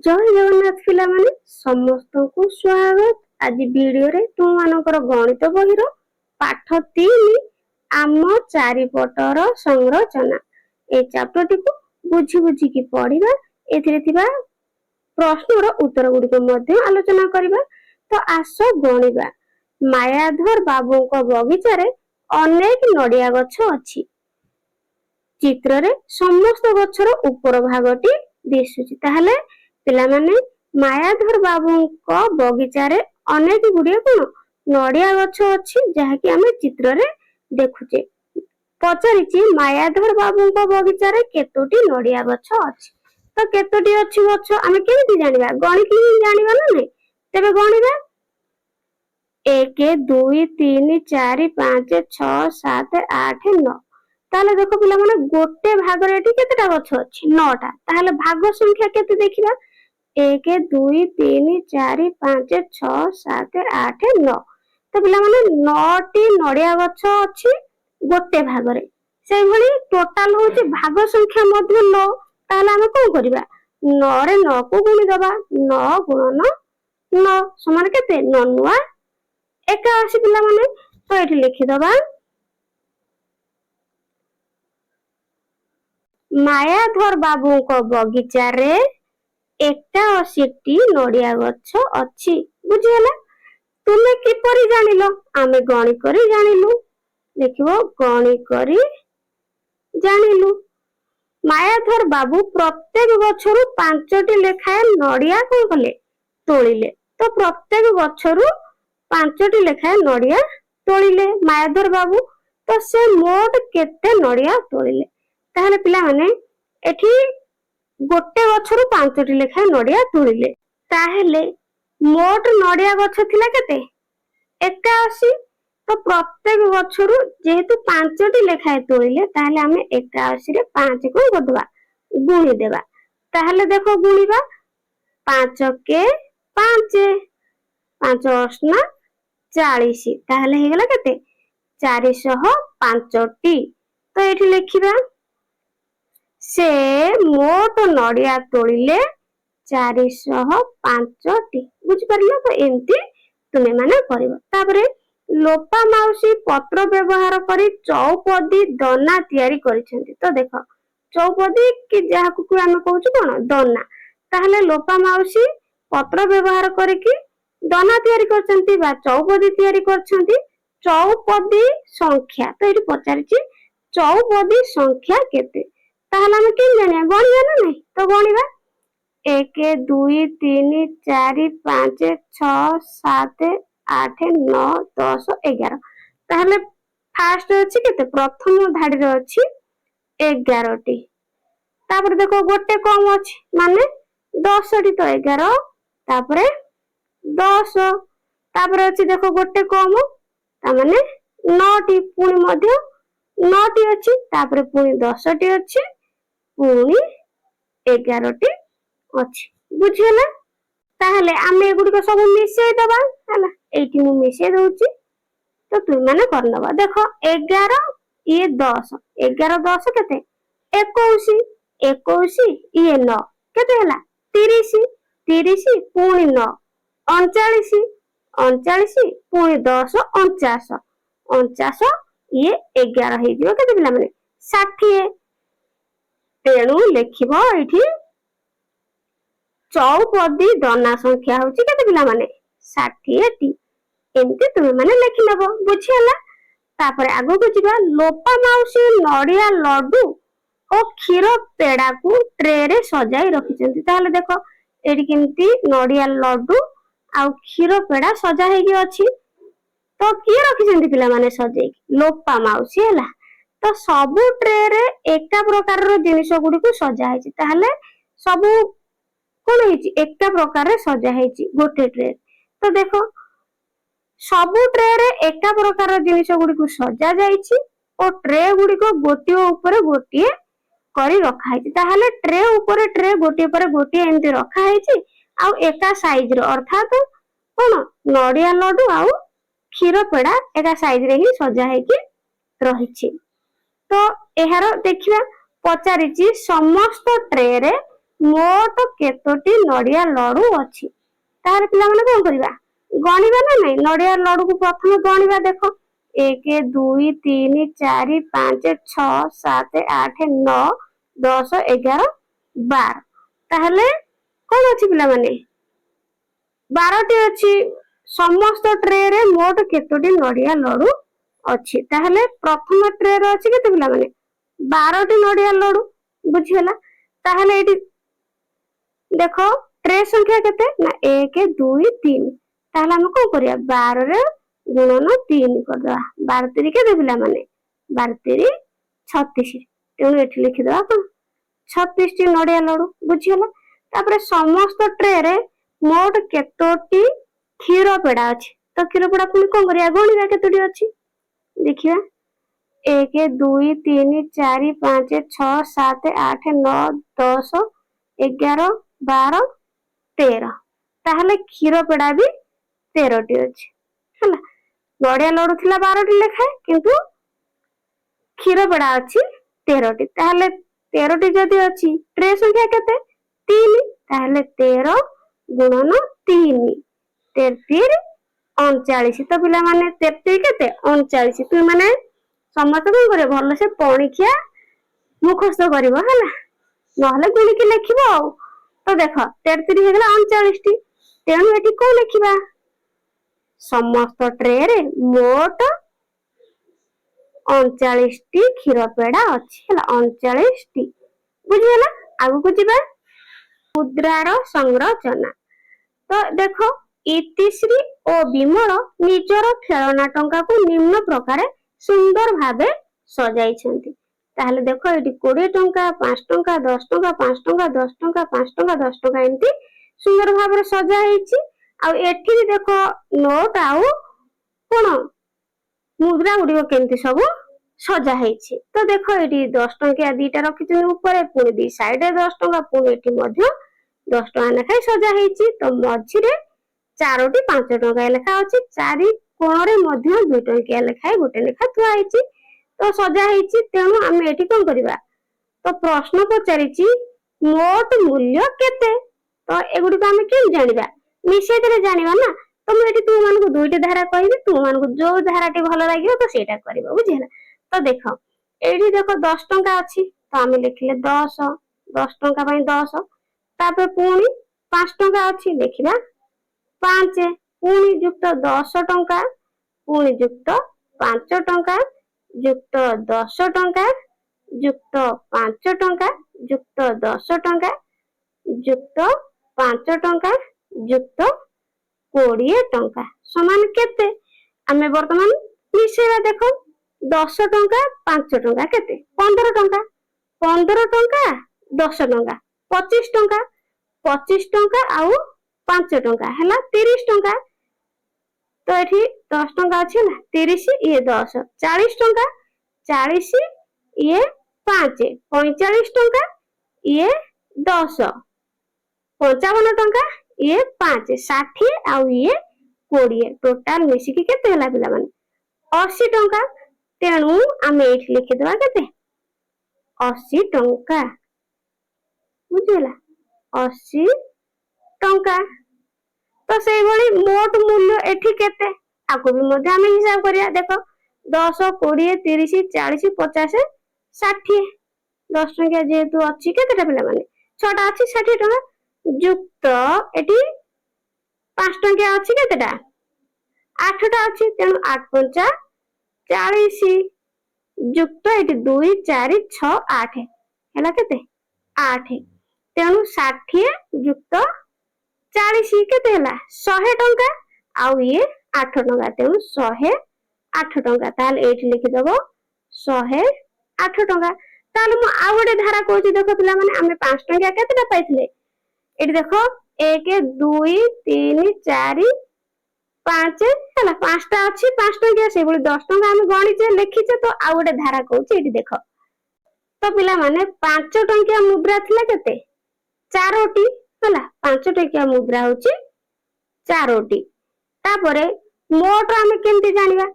जय जगन्नाथ पिला माने समस्त को स्वागत। आज वीडियो रे तुम मानकर गणित बहिर पाठ 3 आम चारिपटर संरचना ए चैप्टर टी को बुझी बुझी की पढ़िबा। एथिरे थिबा प्रश्नर उत्तर गुडी को मध्य आलोचना करिबा। तो आसो गणिबा। मायाधर बाबू को बगीचा रे अनेक नडिया गछ अछि। चित्र रे समस्त गछर ऊपर भागटी दिसुची। ताहले पिला माने मायाधर बाबू को बगीचा रे अनेक गुडिया कोन नडिया गछ अछि जहा कि हमें चित्र रे देखुचे। पचारिची मायाधर बाबू को बगीचा रे केतोटी नडिया गछ अछि। तो केतोटी अछि गछ हमें केमिति जानिबा गणित जानिबा ना नै। तबे गणिबा 1 2 3 4 5 6 7 8 9। ताले देखो पिला माने गोटे भाग रे एठी केतेटा गछ अछि 9 टा। ताले भाग संख्या केते देखिबा 1 2 3 4 5 6 7 8 9। तो पिला माने 9 टी नडिया गछ अछि गोटे भाग रे। सेहि भली टोटल होची भाग संख्या मध्ये 9। ताले हम कोन करिबा 9 रे 9 को गुणी दबा 9 गुणन 9 समान केते 9 9 81 पिला माने। तो एठी लिखि दबा मायाधर बाबू को बगीचा रे 81 टी नडिया गछ अछि। बुझियला तुमे किपरि जानिलो आमे गणी करी जानिलु। देखिबो गणी करी जानिलु। मायाधर बाबू प्रत्येक गछरु 5 टी लेखाए नडिया कोन कले तोलिले। तो प्रत्येक गछरु 5 टी लेखाए नडिया तोलिले मायाधर बाबू। तो से मोट केते नडिया तोलिले। ताहले पिला माने एठी गोटे गछरु 5 टी लेखाए नडिया तोलिले। ताहले मोट नडिया गछ थिला केते 81। तो प्रत्येक गछरु जेहेतु 5 टी लेखाए तोलिले ताहले हमें 81 रे 5 को गदवा गुणी देबा। ताहले देखो गुणीबा 5 के 5 5 8 40। ताहले हे गेला केते 405 टी। तो एठी लिखिबा से मोट नडिया तोलिले 405 टी। बुझ परलो। तो एंती तुमे माने करिवो। तापरे लोपा माउसी पत्र व्यवहार करी चौपदी दना तयारी करिसेंती। तो देखो चौपदी कि जहा को हम कहूछु कोन दना। ताहले लोपा माउसी पत्र व्यवहार करिकि दना तयारी करछंती बा चौपदी तयारी करछंती। चौपदी संख्या तो एठी पचारिची चौपदी संख्या केते। ताहले हम केन जानिया गणिया ना नै। तो गणिबा 1 2 3 4 5 6 7 8 9 10 11। ताहले फास्ट अछि केते प्रथम धाडी रे अछि 11 टी। तापर देखो गोटे कम अछि माने 10 टी। तो 11 तापर 10 तापर अछि देखो गोटे कम ता माने 9 टी पुनी मध्ये 9 टी अछि तापर पुनी 10 टी अछि पुनी 11 टी अछि। बुझियला। ताहले आमे एगुडी को सब मिसेई दबा हला एठी मु मिसेई दउची। तो तुम माने करनबा देखो 11 ये 10 11 10 केते 21 21 ये 9 केते हला 30 30 पुनी 9 39 39 पुनी 10 49 49 ये 11 हे दियो केते पिला माने 60। तेणु लेखिबो एठी चौपदी दना संख्या होची केते पिला माने 60 टी। एमती तुमे माने लेखि नबो। बुझियला। तापरे आगो को जिबा लोपा माउसी नडिया लड्डू ओ क्षीर पेड़ा को ट्रे रे सजाई रखिचंती। ताहले देखो एडी केमती नडिया लड्डू आ क्षीर पेड़ा सजा हेगी अछि। तो की रखिचंती पिला माने सजाई लोपा माउसी हला। तो सबु ट्रे रे एका प्रकार रो जिनिस गुडी को सजा हेची। ताहले सबु कोन हेची एका प्रकार रे सजा हेची गोटे ट्रे। तो देखो सबु ट्रे रे एका प्रकार जिनिस गुडी को सजा जाईची ओ ट्रे गुडी को गोटियो ऊपर गोटिए करी रखा हेची। ताहले ट्रे ऊपर ट्रे गोटिए पर गोटिए एंती रखा हेची आ एका साइज रो अर्थात कोन नडिया लड्डू आ क्षीर पेड़ा एका साइज रे ही सजा हेकी रहिची। तो एहारो देखिबा पचारिची समस्त ट्रे रे ମୋଟ କେତୋଟି ନଡ଼ିଆ ଲଡୁ ଅଛି। ତାହେଲେ ପିଲାମାନେ କଣ କରିବା, ଗଣିବା ନା ନାଇଁ। ନଡ଼ିଆ ଲଡୁକୁ ପ୍ରଥମେ ଗଣିବା। ଦେଖ 1 2 3 4 5 6 7 8 9 10 11 12। ତାହେଲେ କଣ ଅଛି ପିଲାମାନେ, 12ଟି ଅଛି। ସମସ୍ତ ଟ୍ରେରେ ମୋଟ କେତୋଟି ନଡ଼ିଆ ଲଡୁ ଅଛି। ତାହେଲେ ପ୍ରଥମ ଟ୍ରେରେ ଅଛି କେତେ ପିଲାମାନେ, 12ଟି ନଡ଼ିଆ ଲଡୁ। ବୁଝିଗଲା। ତାହେଲେ ଏଇଠି ଦେଖ ଟ୍ରେ ସଂଖ୍ୟା କେତେ ନା 1 2 3। ତାହେଲେ ଆମେ କଣ କରିବା, 12ରେ ଗୁଣନ 3 କରିଦବା। 12 3 କେତେ ପିଲାମାନେ, 12 3 36। ତେଣୁ ଏଠି ଲେଖିଦବା କଣ, 36ଟି ନଡ଼ିଆ ଲଡୁ। ବୁଝିଗଲା। ତାପରେ ସମସ୍ତ ଟ୍ରେରେ ମୋଟ କେତୋଟି କ୍ଷୀର ପେଡା ଅଛି। ତ କ୍ଷୀର ପେଡା ପୁଣି କଣ କରିବା, ଗଣିବା କେତୋଟି ଅଛି। ଦେଖିବା 1 2 3 4 5 6 7 8 9 10 11 12 13। ତାହେଲେ କ୍ଷୀର ପେଡା ବି 13ଟି ଅଛି ହେଲା। ନଡ଼ିଆ ଲଡୁ ଥିଲା 12ଟି ଲେଖାଏ, କିନ୍ତୁ କ୍ଷୀର ପେଡା ଅଛି 13ଟି। ତାହେଲେ 13ଟି ଯଦି ଅଛି, ଟ୍ରେ ସଂଖ୍ୟା କେତେ 3। ତାହେଲେ 13 ଗୁଣନ 3 33 39। ତ ପିଲାମାନେ 33 କେତେ 39। ତୁମେ ସମସ୍ତେ କଣ କରିବ, ଭଲସେ ପଣିଖିଆ ମୁଖସ୍ଥ କରିବ ହେଲା, ନହେଲେ ଗୁଣିକି ଲେଖିବ ଆଉ। ତ ଦେଖ 33 ହେଇଗଲା 39ଟି। ତେଣୁ ଏଠି କଣ ଲେଖିବା, ସମସ୍ତ ଟ୍ରେରେ ମୋଟ 39ଟି କ୍ଷୀର ପେଡା ଅଛି ହେଲା, 39ଟି। ବୁଝିଗଲା। ଆଗକୁ ଯିବା, ମୁଦ୍ରାର ସଂରଚନା। ତ ଦେଖ ଇତିଶ୍ରୀ ଓ ବିମଳ ନିଜର ଖେଳନା ଟଙ୍କାକୁ ନିମ୍ନ ପ୍ରକାର ସୁନ୍ଦର ଭାବେ ସଜାଇଛନ୍ତି। ତାହେଲେ ଦେଖ ଏଠି 20 ଟଙ୍କା 5 ଟଙ୍କା 10 ଟଙ୍କା 5 ଟଙ୍କା 10 ଟଙ୍କା 5 ଟଙ୍କା 10 ଟଙ୍କା ଏମିତି ସୁନ୍ଦର ଭାବରେ ସଜା ହେଇଛି। ଆଉ ଏଠି ବି ଦେଖ ନୋଟ ଆଉ କଣ ମୁଦ୍ରା ଗୁଡିକ କେମିତି ସବୁ ସଜା ହେଇଛି। ତ ଦେଖ ଏଠି 10 ଟଙ୍କିଆ ଦିଟା ରଖିଛନ୍ତି ଉପରେ, ପୁଣି ଦି ସାଇଡରେ 10 ଟଙ୍କା, ପୁଣି ଏଠି ମଧ୍ୟ 10 ଟଙ୍କା ଲେଖାଏଁ ସଜା ହେଇଛି। ତ ମଝିରେ 4ଟି 5 ଟଙ୍କା ଲେଖା ଅଛି। ଚାରି କୋଣରେ ମଧ୍ୟ 2 ଟଙ୍କିଆ ଲେଖାଏଁ ଗୋଟେ ଲେଖା ଥୁଆ ହେଇଛି। ତ ସଜା ହେଇଛି। ତେଣୁ ଆମେ ଏଠି କଣ କରିବା, ତ ପ୍ରଶ୍ନ ପଚାରିଛି ମୋଟ ମୂଲ୍ୟ କେତେ। ତ ଏଗୁଡିକୁ ଆମେ କେମିତି ଜାଣିବା, ମିଶେଇ ଦେଲେ ଜାଣିବା ନା। ତ ମୁଁ ଏଠି ତୁମମାନଙ୍କୁ 2ଟି ଧାରା କହିବି, ତୁମମାନଙ୍କୁ ଯୋଉ ଧାରାଟି ଭଲ ଲାଗିବ ତ ସେଇଟା କରିବ। ବୁଝିହେଲା। ତ ଦେଖ ଏଇଠି ଦେଖ 10 ଟଙ୍କା ଅଛି, ତ ଆମେ ଲେଖିଲେ 10 ଟଙ୍କା ପାଇଁ 10। ତାପରେ ପୁଣି 5 ଟଙ୍କା ଅଛି, ଲେଖିବା 5। ପୁଣି ଯୁକ୍ତ 10 ଟଙ୍କା, ପୁଣି ଯୁକ୍ତ 5 ଟଙ୍କା, ଯୁକ୍ତ 10 ଟଙ୍କା, ଯୁକ୍ତ 5 ଟଙ୍କା, ଯୁକ୍ତ 10 ଟଙ୍କା, ଯୁକ୍ତ 5 ଟଙ୍କା, ଯୁକ୍ତ 20 ଟଙ୍କା ସମାନ କେତେ। ଆମେ ବର୍ତ୍ତମାନ ମିଶେଇବା। ଦେଖ 10 ଟଙ୍କା 5 ଟଙ୍କା କେତେ, 15 ଟଙ୍କା। 15 ଟଙ୍କା 10 ଟଙ୍କା 25 ଟଙ୍କା। 25 ଟଙ୍କା ଆଉ 5 ଟଙ୍କା ହେଲା 30 ଟଙ୍କା। ତ ଏଠି 10 ଟଙ୍କା ଅଛି ହେଲା, 30 ଇଏ 10 40 ଟଙ୍କା। 40 ଇଏ 5 45 ଟଙ୍କା, ଇଏ 10 55 ଟଙ୍କା, ଇଏ 5 60 ଆଉ ଇଏ 20। ଟୋଟାଲ ମିଶିକି କେତେ ହେଲା ପିଲାମାନେ, 80 ଟଙ୍କା। ତେଣୁ ଆମେ ଏଇଠି ଲେଖିଦବା କେତେ, 80 ଟଙ୍କା। ବୁଝିହେଲା, 80 ଟଙ୍କା। ତ ସେଇଭଳି ମୋଟ ମୂଲ୍ୟ ଏଠି କେତେ, ଆକୁ ବି ମଧ୍ୟ ଆମେ ହିସାବ କରିବା। ଦେଖ 10 20 30 40 50 60। 10 ଟଙ୍କିଆ ଯେହେତୁ ଅଛି କେତେଟା ପିଲାମାନେ, 6ଟା ଅଛି 60 ଟଙ୍କା। ଯୁକ୍ତ ଏଠି 5 ଟଙ୍କିଆ ଅଛି କେତେଟା, 8ଟା ଅଛି। ତେଣୁ 8 ପଞ୍ଚା 40। ଯୁକ୍ତ ଏଠି 2 4 6 8 ହେଲା କେତେ 8। ତେଣୁ 60 ଯୁକ୍ତ 40 କେତେ ହେଲା 100 ଟଙ୍କା। ଆଉ ଇଏ 8 ଟଙ୍କା, ତେଣୁ 108 ଟଙ୍କା। ତାହେଲେ ଏଇଠି ଲେଖିଦବ 108 ଟଙ୍କା। ତାହେଲେ ମୁଁ ଆଉ ଗୋଟେ ଧାରା କହୁଛି। ଦେଖ ପିଲାମାନେ, ଆମେ 5 ଟଙ୍କିଆ କେତେଟା ପାଇଥିଲେ, ଏଠି ଦେଖ 1 2 3 4 5 ହେଲା, 5ଟା ଅଛି 5 ଟଙ୍କିଆ। ସେଇଭଳି 10 ଟଙ୍କା ଆମେ ଗଣିଛେ ଲେଖିଛେ। ତ ଆଉ ଗୋଟେ ଧାରା କହୁଛି, ଏଠି ଦେଖ। ତ ପିଲାମାନେ 5 ଟଙ୍କିଆ ମୁଦ୍ରା ଥିଲା କେତେ 4ଟି ହେଲା, 5 ଟଙ୍କିଆ ମୁଦ୍ରା ହଉଛି 4ଟି। ତାପରେ ମୋଟ ଆମେ କେମିତି ଜାଣିବା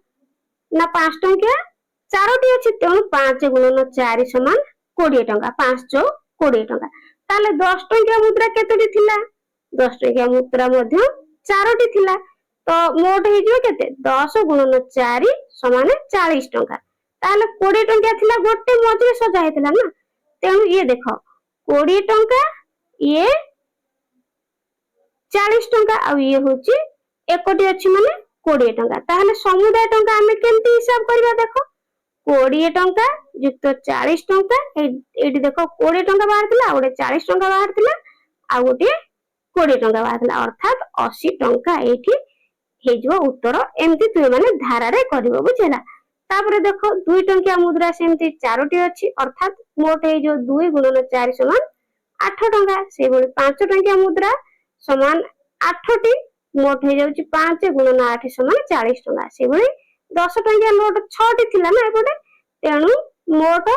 ନା, 5 ଟଙ୍କିଆ 4ଟି ଅଛି, ତେଣୁ 5 ଗୁଣନ 4 ସମାନ 20 ଟଙ୍କା। 5 ଚଉ 20 ଟଙ୍କା। ताले 10 टंकिया मुद्रा केतोटी थिला 10 टंकिया मुद्रा मध्ये 4टी थिला तो मोट हे जो केते 10 गुणन 4 समान 40 टंका ताले 20 टंकिया थिला गोटे मझे सजा हेतला ना तेनु ये देखो 20 टंका ये 40 टंका आ ये होची एकोटी अछि माने 20 टंका ताले समुदाय टंका हमें केमती हिसाब करबा देखो 20 टंका युक्त 40 टंका एडी देखो 20 टंका बाहर थिला ओडे 40 टंका बाहर थिला आ गोटे 20 टंका बाहर थिला अर्थात 80 टंका एठी हे जो उत्तर एमती तुम माने धारा रे करबो बुझेला तापरे देखो 2 टंकिया मुद्रा सेमती 4टी अछि अर्थात मोट हे जो 2 गुणन 4 समान 8 टंका से बोली 5 टंकिया मुद्रा समान 8टी मोट हे जाउची 5 गुणन 8 समान 40 टंका से बोली 10 टंकिया नोट 6टी थिला ना एपटे तेनु मोट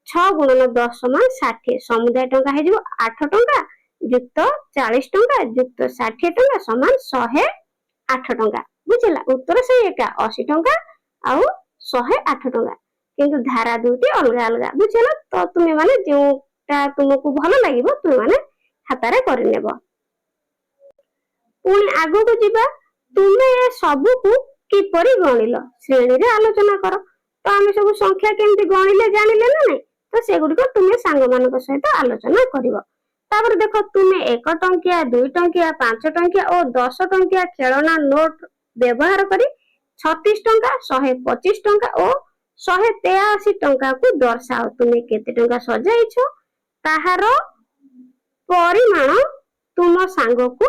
6 गुणन 10 समान 60 समुदाय टंका हे जो 8 टंका युक्त 40 टंका युक्त 60 टंका समान 108 टंका बुझला उत्तर सही एका 80 टंका आउ 108 टंका किंतु धारा दुटी अलग अलग बुझला तो तुमे माने जोटा तुमको भलो लागिबो तुमे माने खातारे करि नेबो पुणी आगो को जिबा तुमे ए सबु को किपरि गणिल श्रेणी रे आलोचना करो तो आमे सब संख्या केमती गणिले जानिले ना नहीं तो सेगुडी को तुमे सांग मानक सहित आलोचना करिवो तापर देखो तुमे 1 टंकिया 2 टंकिया 5 टंकिया और 10 टंकिया खेलना नोट व्यवहार करी 36 टंका 125 टंका और 183 टंका को दर्शाओ तुमे केते टंका सजाइछो ताहार परिमाण तुम सांग को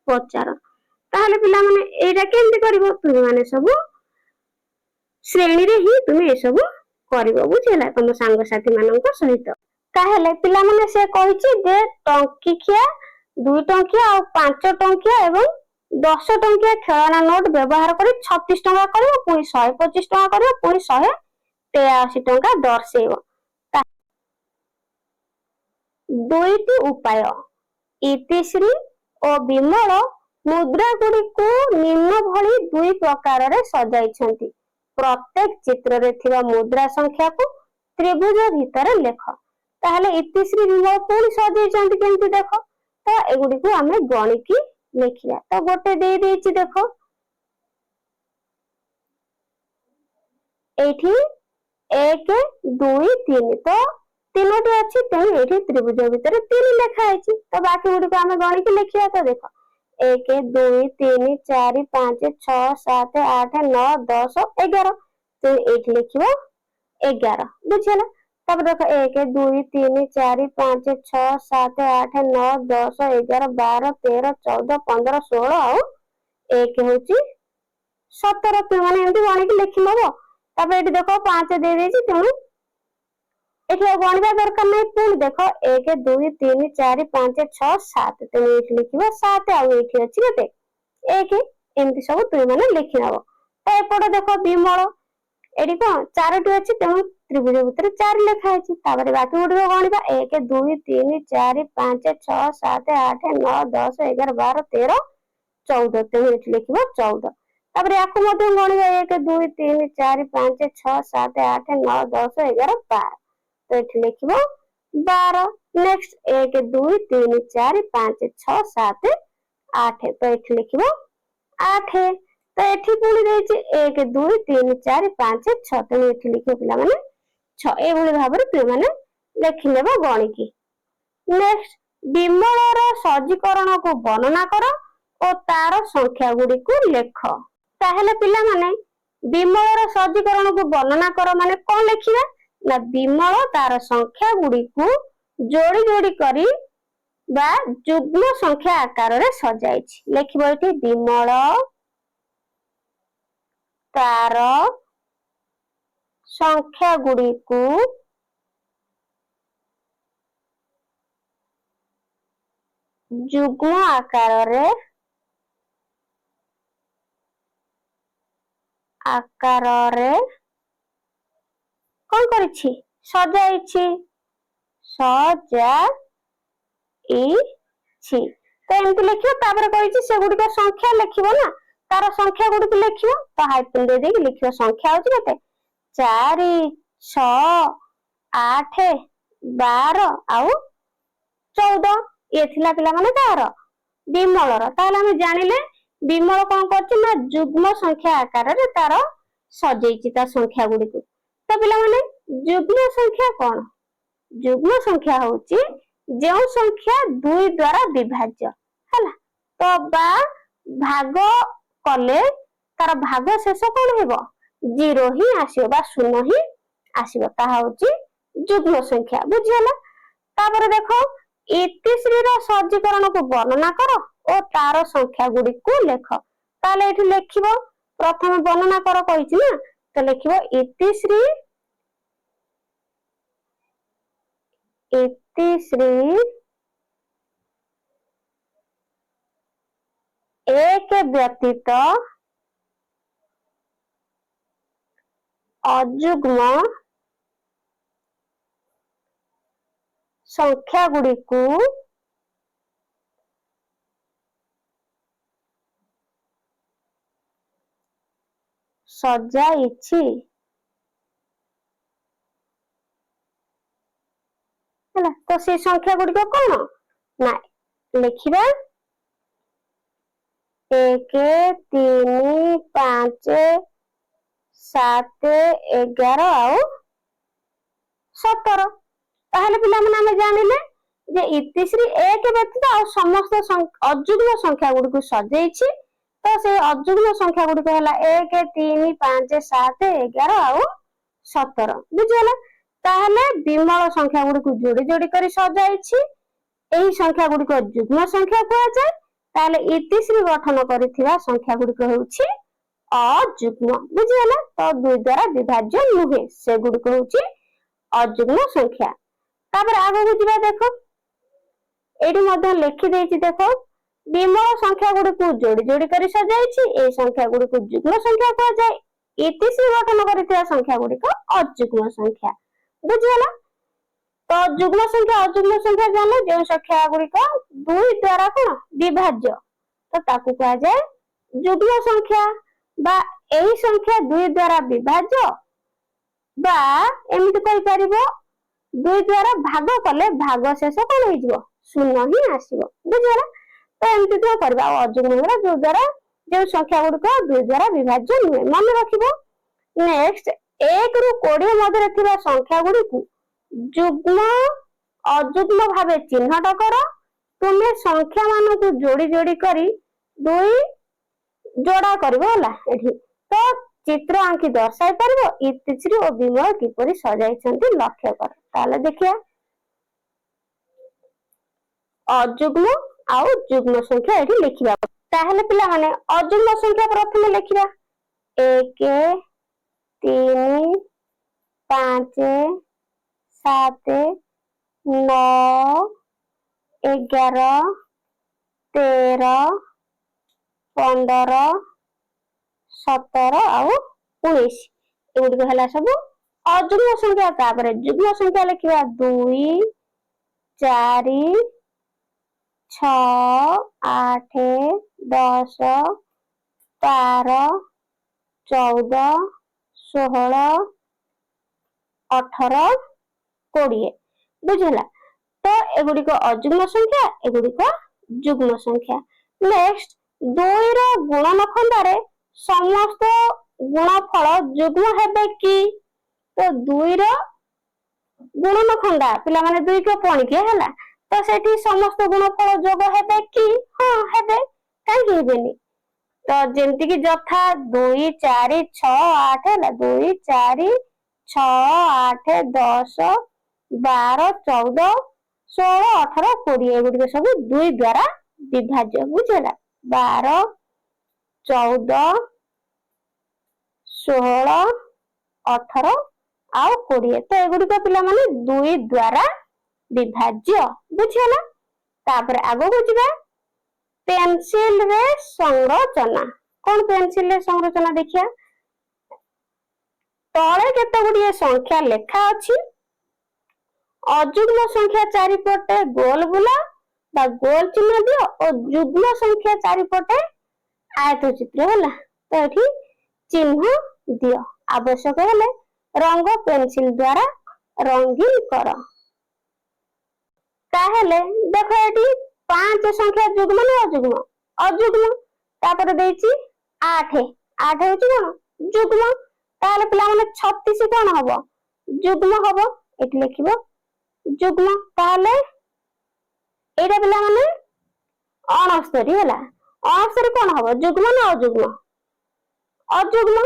पचार ताहले पिला माने एटा केमती करबो तुम माने सब श्रेणी रे ही तुमे ए सब करबो बुझेला तुम सांग साथी मानक सहित ताहले पिला माने से कहिछि जे टंकिया 2 टंकिया और 5 टंकिया एवं 10 टंकिया खेलना नोट व्यवहार करी 36 टंका करियो पुनी 125 टंका करियो पुनी 183 टंका दर्शेइबो दुईटी उपाय इतिश्री और विमल मुद्रा गुडी को निम्न भली दुई प्रकार रे सजाइछंती प्रत्येक चित्र रे थिबा मुद्रा संख्या को त्रिभुज भीतर लेख ताहले इतिश्री विमल पुनी सजाइछंती केमती देखो तो एगुडी को हमें गणिकी लिखिया तो गोटे दे देछि देखो एठी 1 2 3 तो तीनोटी अछि तेणु एठी त्रिभुज भीतर 3 लेखा आइछि तो बाकी गुडी को हमें गणिकी लिखिया तो देखो 1 2 3 4 5 6 7 8 9 10 11 तो एठी लिखिबो 11 बुझला तब देखो 1 2 3 4 5 6 7 8 9 10 11 12 13 14 15 16 और 1 होची 17 पे माने एंती गणिकी लिखि लबो तब एठी देखो 5 दे देछि तेणु एठी गणिबा दरकार नै पुणी देखो 1 2 3 4 5 6 7 तेणु एठी लिखिबो 7 आ एठी अछि केते 1 एंती सब तुई माने लिखि नबो तो एपटे देखो विमल एठी को 4टी अछि तेणु त्रिभुज भीतर 4 लेखा अछि ताबरे बाकी गुडी गणिबा 1 2 3 4 5 6 7 8 9 10 11 12 13 14 तेणु एठी लिखिबो 14 ताबरे याको मध्ये गणिबा 1 2 3 4 5 6 7 8 9 10 11 12 तो एठी लिखिबो 12 नेक्स्ट 1 2 3 4 5 6 7 8 तो एठी लिखिबो 8 तो एठी पुणी देछि 1 2 3 4 5 6 तो एठी लिखिबो पिला माने 6 ए भली भाबरे तु माने लिखि लेबो गणिकी नेक्स्ट विमलर सजीकरण को वर्णना करो और तार संख्या गुडी को लेख ताहेले पिला माने विमलर सजीकरण को वर्णना करो माने कोन लिखिबा ना विमल तार संख्या गुडी को जोड़ी जोड़ी करी बा जुग्म संख्या आकार रे सजाइछि लिखिबो एठी विमल तार संख्या गुडी को जुग्म आकार रे कौन करिछि सजाइछि सजाइछि तो एमती लिखियो तापर कहिछि से गुडी का संख्या लिखिबो ना तार संख्या गुडी को लिखियो तो हाइफेन दे देकी लिखियो संख्या होछि केते 4 6 8 12 आउ 14 ये थिला पिला माने कार विमलर ताहले हम जानिले विमल कौन करछि ना जुग्म संख्या आकार रे तार सजेइछि ता संख्या गुडी को तो पिला माने जुग्म संख्या कौन जुग्म संख्या होछि जो संख्या 2 द्वारा विभाज्य हला तो बा भाग कले तार भाग शेष कौन हेबो 0 ही आसीबो बा 0 ही आसीबो ताहा होछि जुग्म संख्या बुझियला तापर देखो इतिश्री रो सज्जीकरण को वर्णना करो और तार संख्या गुडी को लेख ताले एठी लेखिबो प्रथम वर्णना करो कहिछि ना तो लेखिबो इतिश्री एक व्यतीत अजुग्म संख्या गुडी को सजाइछि हला तो से संख्या गुडी को कोन ना लिखिबा 1 3 5 7 11 आउ 17 ताहले पिला माने हम जानिले जे इतिश्री एक व्यतीत आ समस्त अजुग्म संख्या गुडी को सजेइछि तो से अजुग्म संख्या गुडी को हला 1 3 5 7 11 आउ 17 बुझियला ताहले विमल संख्या गुडी को जोड़ी जोड़ी करी सजाइछि एही संख्या गुडी को जुग्म संख्या कहै जाय ताहले इतिश्री गठन करिथिबा संख्या गुडी को होछि अजुग्म बुझियला तो 2 द्वारा विभाज्य नुहे से गुडी को होछि अजुग्म संख्या तापर आगो को जिबा देखो एडी मध्ये लिखि देछि देखो विमल संख्या गुडी को जोड़ी जोड़ी करी सजाइछि ए संख्या गुडी को जुग्म संख्या कहै जाय इतिश्री गठन करिथिबा संख्या गुडी को अजुग्म संख्या बुझियला तो जुग्म संख्या अजुग्म संख्या जानो जो संख्या गुडी को 2 द्वारा कोन विभाज्य तो ताकू कहा जाय जुग्म संख्या बा एही संख्या 2 द्वारा विभाज्य बा एमिति कहि परिबो 2 द्वारा भाग कले भाग शेष कोन होई जिवो 0 ही आसीबो बुझियला तो एमिति तो करबा अजुग्म जो द्वारा जो संख्या गुडी को 2 द्वारा विभाज्य नुहे मन रखिबो नेक्स्ट 1 रु 20 मध्ये थिबा संख्या गुडी को जुग्म अजुग्म भावे चिन्हट करो तुमे संख्या मान को जोड़ी जोड़ी करी 2 जोड़ा करबो हला एठी तो चित्र आंकी दर्शाई परबो इतिश्री और विमल किपरि सजाइछंती लक्ष्य कर ताले देखिया अजुग्म आउ जुग्म संख्या एठी लिखिबा ताहले पिला माने अजुग्म संख्या प्रथम लिखिबा 1 3 5 7 9 11 13 15 17 आउ 19 एगुडी हला सब अजुग्म संख्या तापर जुग्म संख्या लिखिबा 2 4 6 8 10 12 14 16 18 20 बुझला तो एगुडी को अजुग्म संख्या एगुडी को जुग्म संख्या नेक्स्ट 2 रो गुणनखंड रे समस्त गुणफल जुग्म हेबे की तो 2 रो गुणनखंड पिला माने 2 को पणी के हला तो सेठी समस्त गुणफल जोग हेबे की हां हेबे काई हेबेनी तो जेमति की जथा 2 4 6 8 हला 2 4 6 8 10 12 14 16 18 20 एगुडी सब 2 द्वारा विभाज्य बुझला 12 14 16 18 आउ 20 तो एगुडी को पिला माने 2 द्वारा विभाज्य बुझला तापर आगो को जिबा पेंसिल रे संरचना कोन पेंसिल रे संरचना देखिया तळे केते गुडी संख्या लेखा अछि अजुग्म संख्या चारिपटे गोल बुला बा गोल चिन्ह दियो और जुग्म संख्या चारिपटे आयत चित्र होला तो एठी चिन्ह दियो आवश्यक हेले रंग पेंसिल द्वारा रंगीन करो ताहेले देखो एटी 5 संख्या जुग्म ना अजुग्म अजुग्म तापर देछि 8 8 होछि कोन जुग्म ताहेले पिला माने 36 कोन हबो जुग्म हबो एटी लिखिबो जुग्म ताहेले एटा पिला माने 69 होला 69 कोन हबो जुग्म ना अजुग्म अजुग्म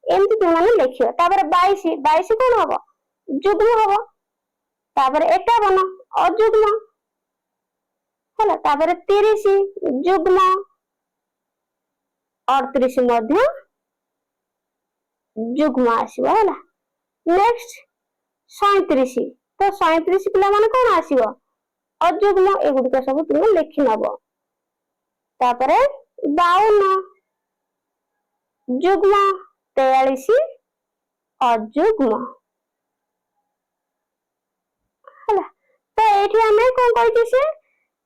एमती तुम माने लिखियो तापर 22 22 कोन हबो जुग्म हबो तापर 51 अजुग्म होला तापर 30 जुग्म 38 मध्य जुग्म आसीबो होला नेक्स्ट 37 तो 37 पिला माने कोन आसीबो अजुग्म एगुडी सब तुम लिखि नबो तापर 52 जुग्म 43 अजुग्म होला तो एठी हमें कोन कहिछि से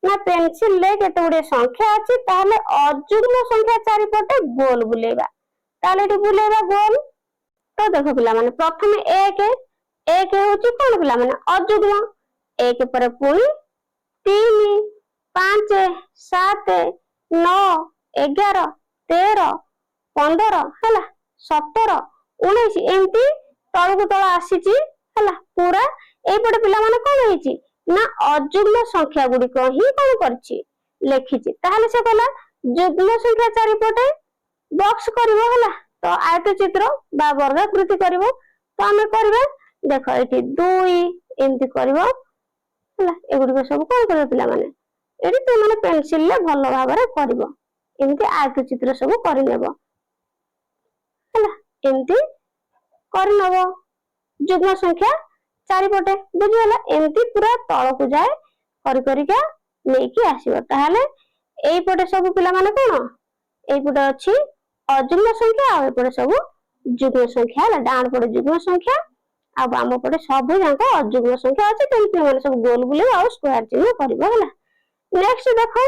ना पेंसिल ले केते गुडे संख्या अछि ताले अजुग्म संख्या चारि पटे गोल बुलेबा ताले एठी बुलेबा गोल तो देखो पिला माने प्रथम 1 1 होछि कोन पिला माने अजुग्म 1 पर पुनी 3 5 7 9 11 13 15 ହେଲା 17 19 एमती तळकु तळ आसीची ହେଲା पूरा एपटे पिला माने कोन हेची ना अजुग्म संख्या गुडी को ही कोन करछि लेखिछि ताहाले से कहला जुग्म संख्या चारि पटे बॉक्स करबो होला तो आयत चित्र बा वर्गाकृति करबो तो हमें करबे देखो एठी 2 एमती करबो होला एगुडी को सब कोन करबो पिला माने एठी तो माने पेंसिल ले भलो भाबरे करबो एमती आयत चित्र सब करि लेबो होला एमती करि नबो जुग्म संख्या चारि पटे बुझियला एमती पूरा तळ को जाय करि करिका नेकी आसीबो ताहाले एई पटे सब पिला माने कोन एई पटे अछि अजुग्म संख्या आ पटे सब जुग्म संख्या ला डाण पटे जुग्म संख्या आ बाम पटे सब जांको अजुग्म संख्या अछि तेमती माने सब गोल बुले आ स्क्वायर चिन्ह करबो होला नेक्स्ट देखो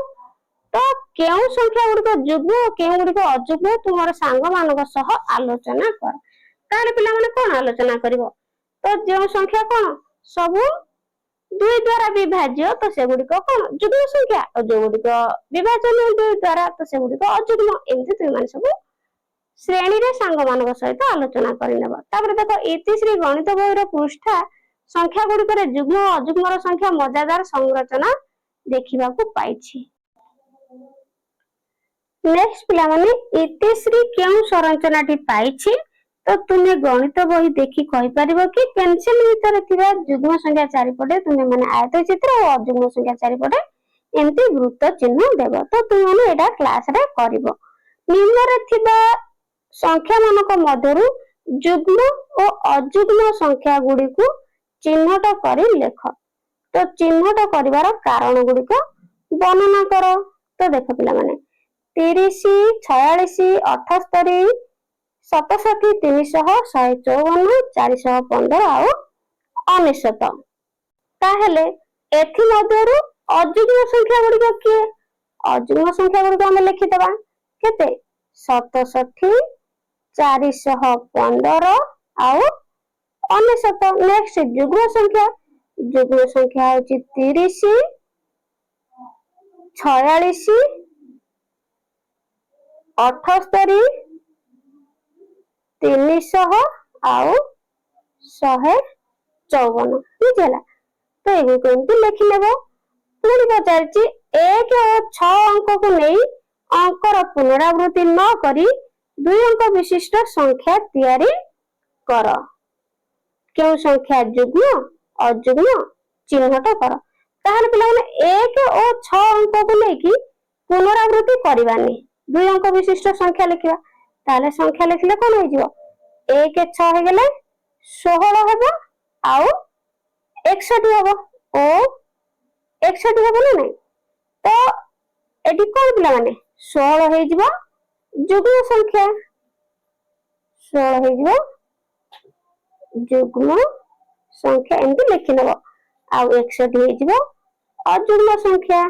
तो केउ संख्या गुडी को जुग्म केउ गुडी को अजुग्म तुमर सांग मानक सह आलोचना कर ताले पिला माने कोन आलोचना करबो तो जो संख्या कोन सब 2 द्वारा विभाज्य तो से गुडी को कोन जुग्म संख्या और जो गुडी को विभाजन 2 द्वारा तो से गुडी को अजुग्म एमती तुम माने सब श्रेणी रे सांग मानक सहित आलोचना करिनबा तापर देखो इतिश्री गणित बही रो पृष्ठा संख्या गुडी करे जुग्म और अजुग्म रो संख्या मजादार संरचना देखिबा को पाइछि नेक्स्ट पिला माने इतिश्री केउ संरचनाटी पाइछि तो तुम्हें गणित बही देखि कहि परिबो कि पेंसिल भीतर थिबा जुग्म संख्या चारि पटे तुम्हें माने आयत चित्र और अजुग्म संख्या चारि पटे एमती वृत्त चिन्ह देबो तो तुम माने एटा क्लास रे करिवो निम्न रे थिबा संख्या मानक मध्यरु जुग्म और अजुग्म संख्या गुडी को चिन्हट करी लेख तो चिन्हट करिवार कारण गुडी को वर्णना करो तो देखो पिला माने 30 46 78 67 300 154 415 आउ 99 ताहेले एथि मध्यरु अजुग्म संख्या गुडी को के अजुग्म संख्या गुडी को हम लिखि देबा केते 67 415 आउ 99 नेक्स्ट जुग्म संख्या होची 30 46 78 300 आउ 154 बुझला तो एगो केमती लिखि लेबो पुनी पचारची 1 और 6 अंक को नहीं अंकर पुनरावृत्ति न करी 2 अंक विशिष्ट संख्या तैयारी कर केउ संख्या जुग्म अजुग्म चिन्हट कर ताहले पिला माने 1 और 6 अंक को लेकी पुनरावृत्ति करबानी 2 अंक विशिष्ट संख्या लिखिबा ताले संख्या लिखले कोन हो जिवो 1 6 हे गेले 16 हेबो आउ 61 हेबो ओ 61 हेबो नै तो एडी कोन पिला माने 16 हे जिवो जुग्म संख्या 16 हे जिवो जुग्म संख्या एंती लिखि नबो आउ 61 हे जिवो अजुग्म संख्या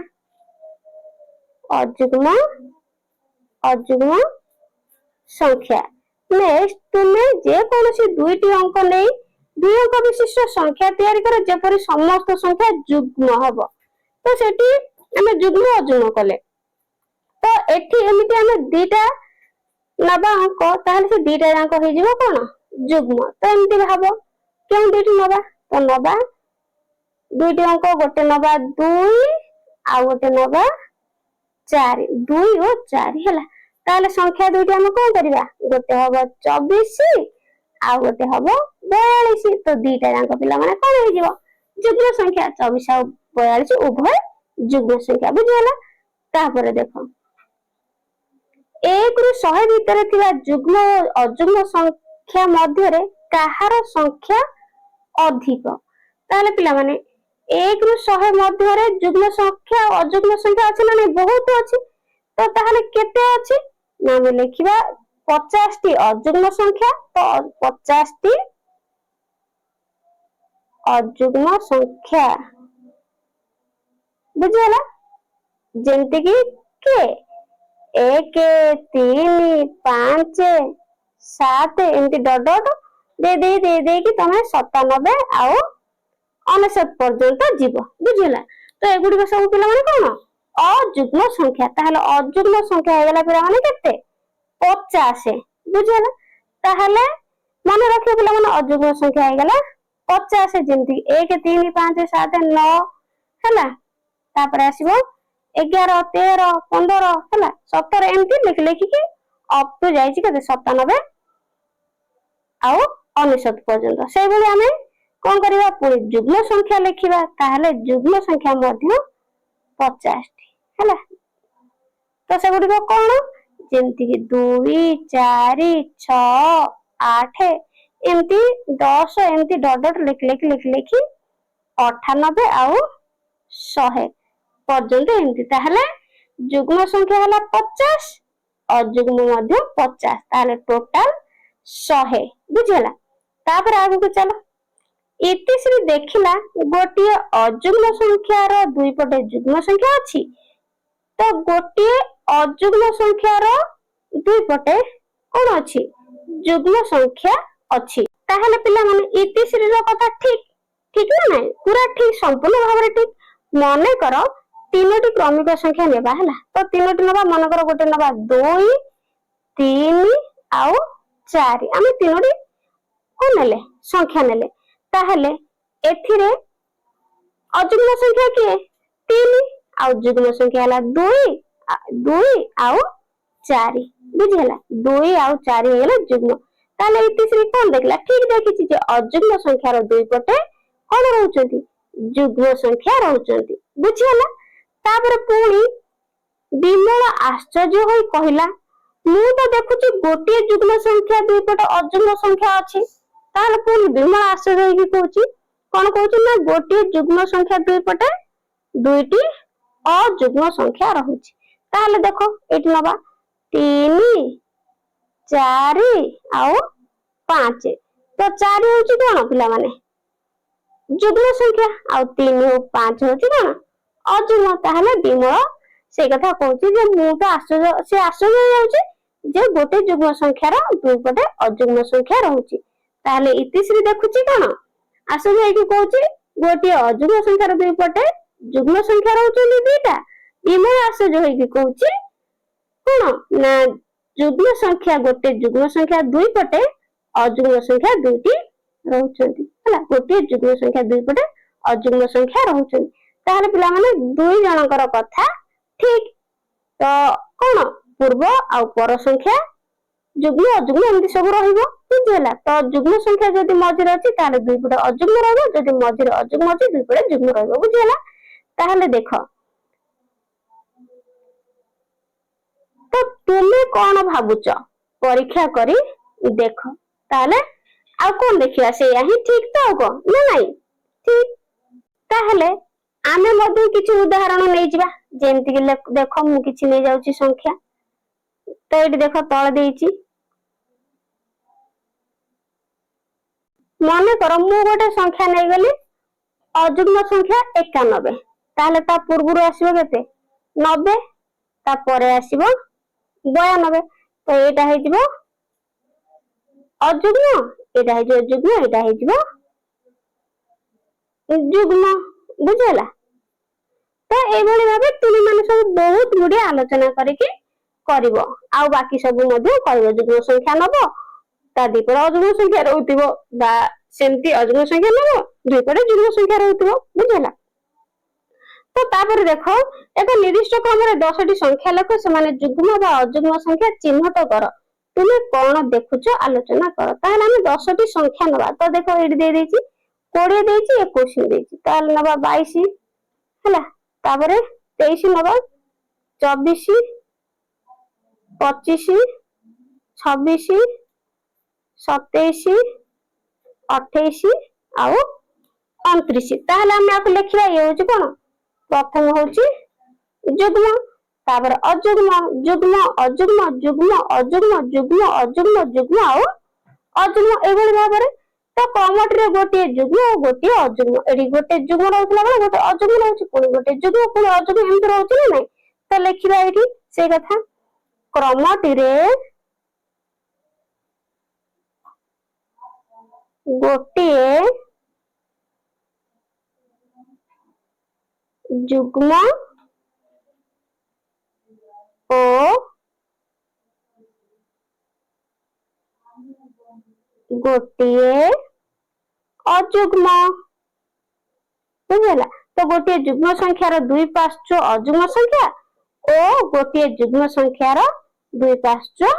अजुग्म संख्या नेक्स्ट तुम्हें जे कोनोसी दुईटी अंक नै ଦୁଇ ଅଙ୍କ ବିଶିଷ୍ଟ ସଂଖ୍ୟା ତିଆରି କରେ ଯେପରି ସମସ୍ତ ସଂଖ୍ୟା ଯୁଗ୍ମ ହବ। ତ ସେଠି ଆମେ ଯୁଗ୍ମ ଅଯୁଗ୍ମ କଲେ, ତ ଏଠି ଏମିତି ଆମେ ଦିଟା ନବା ଅଙ୍କ, ତାହେଲେ ସେ ଦିଟା ଯାକ ହେଇଯିବ କଣ ଯୁଗ୍ମ। ତ ଏମିତି ଭାବ କେଉଁ ଦୁଇଟି ନବା, ତ ନବା ଦୁଇଟି ଅଙ୍କ, ଗୋଟେ ନବା 2 ଆଉ ଗୋଟେ ନବା 4, 2 ଓ 4 ହେଲା। ତାହେଲେ ସଂଖ୍ୟା ଦୁଇଟି ଆମେ କଣ କରିବା, ଗୋଟେ ହବ 24 ଆଉ ଗୋଟେ ହବ 42। ତ ଦିଟା ଯାକ ପିଲାମାନେ କଣ ହେଇଯିବ ଯୁଗ୍ମ ସଂଖ୍ୟା, 24 ଆଉ 42 ଉଭୟ ଯୁଗ୍ମ ସଂଖ୍ୟା, ବୁଝିଗଲା। ତାପରେ ଦେଖ 1 ରୁ 100 ଭିତରେ ଥିବା ଯୁଗ୍ମ ଓ ଅଯୁଗ୍ମ ସଂଖ୍ୟା ମଧ୍ୟରେ କାହାର ସଂଖ୍ୟା ଅଧିକ। ତାହେଲେ ପିଲାମାନେ 1 ରୁ 100 ମଧ୍ୟରେ ଯୁଗ୍ମ ସଂଖ୍ୟା ଅଯୁଗ୍ମ ସଂଖ୍ୟା ଅଛି ନା ନାହିଁ, ବହୁତ ଅଛି। ତ ତାହେଲେ କେତେ ଅଛି ନା ଆମେ ଲେଖିବା 50ଟି ଅଯୁଗ୍ମ ସଂଖ୍ୟା, ତ 50ଟି ଅଯୁଗ୍ମ ସଂଖ୍ୟା, ବୁଝିଗଲା। ଯେମିତି କି 1 3 5 7 ଏମିତି ଡଟ ଦେଇକି ତମେ 97 ଆଉ 99 ପର୍ଯ୍ୟନ୍ତ ଯିବ, ବୁଝିଲା। ତ ଏଗୁଡିକ ସବୁ ପିଲାମାନେ କଣ ଅଯୁଗ୍ମ ସଂଖ୍ୟା। ତାହେଲେ ଅଯୁଗ୍ମ ସଂଖ୍ୟା ହେଇଗଲା ପିଲାମାନେ କେତେ 50, ବୁଝିଲା। ତାହେଲେ ମନେ ରଖିବ ପିଲାମାନେ ଅଯୁଗ୍ମ ସଂଖ୍ୟା ହେଇଗଲା 50, ଯେମିତି 1 3 5 7 9 ହେଲା। ତାପରେ ଆସିବ 11 13 15 ହେଲା 17 ଏମିତି ଲେଖିକି ଅପ୍ ଟୁ ଯାଇଛି କେତେ 97 ଆଉ 99 ପର୍ଯ୍ୟନ୍ତ। ସେଇଭଳି ଆମେ କଣ କରିବା, ପୁଣି ଯୁଗ୍ମ ସଂଖ୍ୟା ଲେଖିବା। ତାହେଲେ ଯୁଗ୍ମ ସଂଖ୍ୟା ମଧ୍ୟ 50ଟି ହେଲା। ତ ସେଗୁଡିକ କଣ, ଯେମିତି କି 2 4 6 8 ଏମିତି 10 ଏମିତି ଡଟ ଲେଖି 98 ଆଉ 100 ପର୍ଯ୍ୟନ୍ତ ଏମିତି। ତାହେଲେ ଯୁଗ୍ମ ସଂଖ୍ୟା ହେଲା 50, ଅଯୁଗ୍ମ ମଧ୍ୟ 50, ତାହେଲେ ଟୋଟାଲ 100, ବୁଝିଲା। ତାପରେ ଆଗକୁ ଚାଲ, ଇତିଶ୍ରୀ ଦେଖିଲା ଗୋଟିଏ ଅଯୁଗ୍ମ ସଂଖ୍ୟାର ଦୁଇ ପଟେ ଯୁଗ୍ମ ସଂଖ୍ୟା ଅଛି, ତ ଗୋଟିଏ ଅଯୁଗ୍ମ ସଂଖ୍ୟାର ଦୁଇ ପଟେ କଣ ଅଛି ଯୁଗ୍ମ ସଂଖ୍ୟା ଅଛି। ତାହେଲେ ପିଲାମାନେ ଇତିଶ୍ରୀର କଥା ଠିକ ନା ନାଇଁ, ପୁରା ଠିକ, ସମ୍ପୂର୍ଣ୍ଣ ଭାବରେ ଠିକ। ମନେ କର ତିନୋଟି କ୍ରମିକ ସଂଖ୍ୟା ନେବା ହେଲା। ତ ତିନୋଟି ନେବା, ମନେକର ଗୋଟେ ନେବା 2 3 ଆଉ 4, ଆମେ ତିନୋଟି କଣ ନେଲେ ସଂଖ୍ୟା ନେଲେ। ତାହେଲେ ଏଥିରେ ଅଯୁଗ୍ମ ସଂଖ୍ୟା କିଏ 3 ଆଉ ଯୁଗ୍ମ ସଂଖ୍ୟା ହେଲା 2 ଆଉ 4, ବୁଝିହେଲା। 2 ଆଉ 4 ହେଇଗଲା ଯୁଗ୍ମ। ତାହେଲେ ଇତିଶ୍ରୀ କଣ ଦେଖିଲା, ଠିକ ଦେଖିଛି ଯେ ଅଯୁଗ୍ମ ସଂଖ୍ୟାର ଦୁଇ ପଟେ କଣ ରହୁଛନ୍ତି ଯୁଗ୍ମ ସଂଖ୍ୟା ରହୁଛନ୍ତି, ବୁଝିହେଲା। ତାପରେ ପୁଣି ବିମଳ ଆଶ୍ଚର୍ଯ୍ୟ ହୋଇ କହିଲା, ମୁଁ ତ ଦେଖୁଛି ଗୋଟିଏ ଯୁଗ୍ମ ସଂଖ୍ୟା ଦୁଇ ପଟେ ଅଯୁଗ୍ମ ସଂଖ୍ୟା ଅଛି। ତାହେଲେ ପୁଣି ବିମଳ ଆଶ୍ଚର୍ଯ୍ୟ ହେଇକି କହୁଛି, କଣ କହୁଛି ନା ଗୋଟିଏ ଯୁଗ୍ମ ସଂଖ୍ୟା ଦୁଇ ପଟେ ଦୁଇଟି ଅଯୁଗ୍ମ ସଂଖ୍ୟା ରହୁଛି। ତାହେଲେ ଦେଖ ଏଠି ନବା 3 4 ଆଉ 5, ତ 4 ହଉଛି କଣ ପିଲାମାନେ ଯୁଗ୍ମ ସଂଖ୍ୟା, ଆଉ 3 ଆଉ 5 ହଉଛି କଣ ଅଯୁଗ୍ମ। ତାହେଲେ ବିମଳ ସେଇ କଥା କହୁଛି ଯେ ମୁଁ ତ ଆଶ୍ଚର୍ଯ୍ୟ ହେଇଯାଉଛି ଯେ ଗୋଟେ ଯୁଗ୍ମ ସଂଖ୍ୟାର ଦୁଇ ପଟେ ଅଯୁଗ୍ମ ସଂଖ୍ୟା ରହୁଛି। ତାହେଲେ ଇତିଶ୍ରୀ ଦେଖୁଛି କଣ ଆଶ୍ଚର୍ଯ୍ୟ ହେଇକି କହୁଛି ଗୋଟିଏ ଅଯୁଗ୍ମ ସଂଖ୍ୟାର ଦୁଇ ପଟେ ଯୁଗ୍ମ ସଂଖ୍ୟା ରହୁଛନ୍ତି ଦିଟା। ବିମଳ ଆଶ୍ଚର୍ଯ୍ୟ ହେଇକି କହୁଛି କଣ ନା ଯୁଗ୍ମ ସଂଖ୍ୟା ଗୋଟେ ଯୁଗ୍ମ ସଂଖ୍ୟା ଦୁଇ ପଟେ ଅଯୁଗ୍ମ ସଂଖ୍ୟା ଦୁଇଟି ରହୁଛନ୍ତି ହେଲା। ଗୋଟିଏ ଯୁଗ୍ମ ସଂଖ୍ୟା ଦୁଇ ପଟେ ଅଯୁଗ୍ମ ସଂଖ୍ୟା ରହୁଛନ୍ତି। ତାହେଲେ ପିଲାମାନେ ଦୁଇ ଜଣଙ୍କର କଥା ଠିକ। ତ କଣ ପୂର୍ବ ଆଉ ପର ସଂଖ୍ୟା ଯୁଗ୍ମ ଅଯୁଗ୍ମ ଏମିତି ସବୁ ରହିବ, ବୁଝିହେଲା। ତ ଯୁଗ୍ମ ସଂଖ୍ୟା ଯଦି ମଝିରେ ଅଛି ତାହେଲେ ଦୁଇ ପଟେ ଅଯୁଗ୍ମ ରହିବ, ଯଦି ମଝିରେ ଅଯୁଗ୍ମ ଅଛି ଦୁଇ ପଟେ ଯୁଗ୍ମ ରହିବ, ବୁଝିହେଲା। ତାହେଲେ ଦେଖ ତ ତୁମେ କଣ ଭାବୁଛ ପରୀକ୍ଷା କରି ଦେଖ। ତାହେଲେ ଆଉ କଣ ଦେଖିବା, ସେଇଆ ହିଁ ଠିକ ତ ଆଉ କଣ ନା ନାଇଁ ଠିକ। ତାହେଲେ ଆମେ ମଧ୍ୟ କିଛି ଉଦାହରଣ ନେଇଯିବା। ଯେମିତିକି ଦେଖ ମୁଁ କିଛି ନେଇଯାଉଛି ସଂଖ୍ୟା, ତ ଏଇଠି ଦେଖ ତଳେ ଦେଇଛି। ମନେକର ମୁଁ ଗୋଟେ ସଂଖ୍ୟା ନେଇଗଲି ଅଯୁଗ୍ମ ସଂଖ୍ୟା 91, ତାହେଲେ ତା ପୂର୍ବରୁ ଆସିବ କେତେ 90, ତାପରେ ଆସିବ 92, ତ ଏଇଟା ହେଇଯିବ ଅଯୁଗ୍ମ, ଏଇଟା ହେଇଯିବ ଯୁଗ୍ମ, ଏଇଟା ହେଇଯିବ ଯୁଗ୍ମ ବୁଝିହେଲା। ତ ଏଇଭଳି ଭାବେ ତୁମେ ମାନେ ସବୁ ବହୁତ ଗୁଡିଏ ଆଲୋଚନା କରିକି କରିବ। ଆଉ ବାକି ସବୁ ମଧ୍ୟ କରିବ। ଯୁଗ୍ମ ସଂଖ୍ୟା ନବ, ତା ଦିପଟେ ଅଯୁଗ୍ମ ସଂଖ୍ୟା ରହୁଥିବ, ବା ସେମିତି ଅଯୁଗ୍ମ ସଂଖ୍ୟା ନବ, ଦୁଇପଟେ ଯୁଗ୍ମ ସଂଖ୍ୟା ରହୁଥିବ ବୁଝିହେଲା। ତ ତାପରେ ଦେଖ, ଏକ ନିର୍ଦ୍ଦିଷ୍ଟ କ୍ରମରେ 10ଟି ସଂଖ୍ୟା ଲେଖ, ସେମାନେ ଯୁଗ୍ମ ବା ଅଯୁଗ୍ମ ସଂଖ୍ୟା ଚିହ୍ନଟ କର। ତୁମେ କଣ ଦେଖୁଛ ଆଲୋଚନା କର। ତାହେଲେ ଆମେ 10ଟି ସଂଖ୍ୟା ନବା। ତ ଦେଖ ଏଇଠି ଦେଇଦେଇଛି 20 ଦେଇଛି, 21 ଦେଇଛି, ତାହେଲେ ନବା 22 ହେଲା। ତାପରେ 23 ନବା, 24, 25, 26, 27, 28 ଆଉ 29। ତାହେଲେ ଆମେ ଆକୁ ଲେଖିବା, ଇଏ ହଉଛି କଣ, ପ୍ରଥମ ହଉଛି ଯୁଗ୍ମ, ତାପରେ ଅଯୁଗ୍ମ, ଯୁଗ୍ମ, ଅଯୁଗ୍ମ, ଯୁଗ୍ମ, ଅଯୁଗ୍ମ, ଯୁଗ୍ମ, ଅଯୁଗ୍ମ, ଯୁଗ୍ମ ଆଉ ଅଯୁଗ୍ମ, ଏଇଭଳି ଭାବରେ। ତ କ୍ରମଟିରେ ଗୋଟିଏ ଯୁଗ୍ମ ଓ ଗୋଟିଏ ଅଯୁଗ୍ମ, ଏଠି ଗୋଟେ ଯୁଗ୍ମ ରହୁଥିଲା ବେଳେ ଗୋଟେ ଅଯୁଗ୍ମ ରହୁଛି, ପୁଣି ଗୋଟେ ଯୁଗ୍ମ ପୁଣି ଅଯୁଗ୍ମ, ଏମିତି ରହୁଛି ନା ନାଇଁ। ତ ଲେଖିବା ଏଇଠି ସେଇ କଥା, କ୍ରମଟିରେ ଗୋଟିଏ ଯୁଗ୍ମ ଓ ଗୋଟିଏ ଅଯୁଗ୍ମ ବୁଝିହେଲା। ତ ଗୋଟିଏ ଯୁଗ୍ମ ସଂଖ୍ୟାର 2/5 ଅଯୁଗ୍ମ ସଂଖ୍ୟା ଓ ଗୋଟିଏ ଯୁଗ୍ମ ସଂଖ୍ୟାର 2/5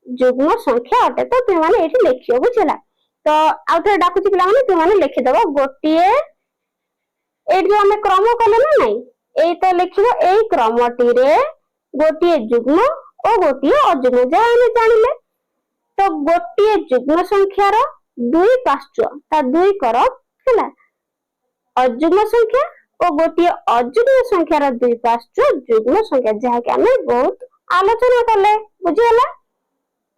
ଯୁଗ୍ମ ସଂଖ୍ୟା ଅଟେ। ତ ତୁମମାନେ ଏଇଠି ଲେଖିବ ବୁଝିହେଲା। ତ ଆଉ ଥରେ ଡାକୁଛି ପିଲାମାନେ, ତୁମମାନେ ଲେଖିଦବ ଗୋଟିଏ, ଏଇଠି ଯୋଉ ଆମେ କ୍ରମ କଲେ ନା ନାଇଁ, ଏଇ ତ ଲେଖିବ, ଏଇ କ୍ରମଟିରେ ଗୋଟିଏ ଯୁଗ୍ମ ଓ ଗୋଟିଏ ଅଯୁଗ୍ମ, ଯାହା ଆମେ ଜାଣିଲେ। ତ ଗୋଟିଏ ଯୁଗ୍ମ ସଂଖ୍ୟାର 2/5 ତା 2 କର ହେଲା, ଅଯୁଗ୍ମ ସଂଖ୍ୟା ଓ ଗୋଟିଏ ଅଯୁଗ୍ମ ସଂଖ୍ୟାର 2/5 ଯୁଗ୍ମ ସଂଖ୍ୟା, ଯାହାକି ଆମେ ବହୁତ ଆଲୋଚନା କଲେ ବୁଝିହେଲା।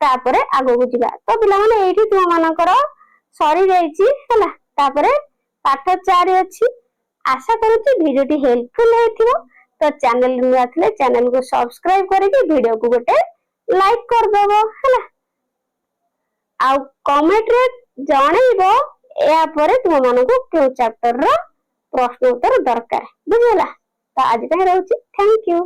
ତାପରେ ଆଗକୁ ଯିବା। ତ ପିଲାମାନେ ଏଇଠି ତୁମ ମାନଙ୍କର ସରିଯାଇଛି ହେଲା। ତାପରେ ପାଠ 4 ଅଛି। ଆଶା କରୁଛି ଭିଡିଓଟି ହେଲ୍ପଫୁଲ ହେଇଥିବ। ତ ଚ୍ୟାନେଲ ନୂଆ ଥିଲେ ଚ୍ୟାନେଲକୁ ସବସ୍କ୍ରାଇବ କରିକି ଭିଡିଓକୁ ଗୋଟେ ଲାଇକ୍ କରିଦବ ହେଲା। ଆଉ କମେଣ୍ଟରେ ଜଣେଇବ ଏହା ପରେ ତୁମ ମାନଙ୍କୁ କେଉଁ ଚାପ୍ଟରର ପ୍ରଶ୍ନ ଉତ୍ତର ଦରକାର ବୁଝିହେଲା। ତ ଆଜି ପାଇଁ ରହୁଛି, ଥ୍ୟାଙ୍କ ୟୁ।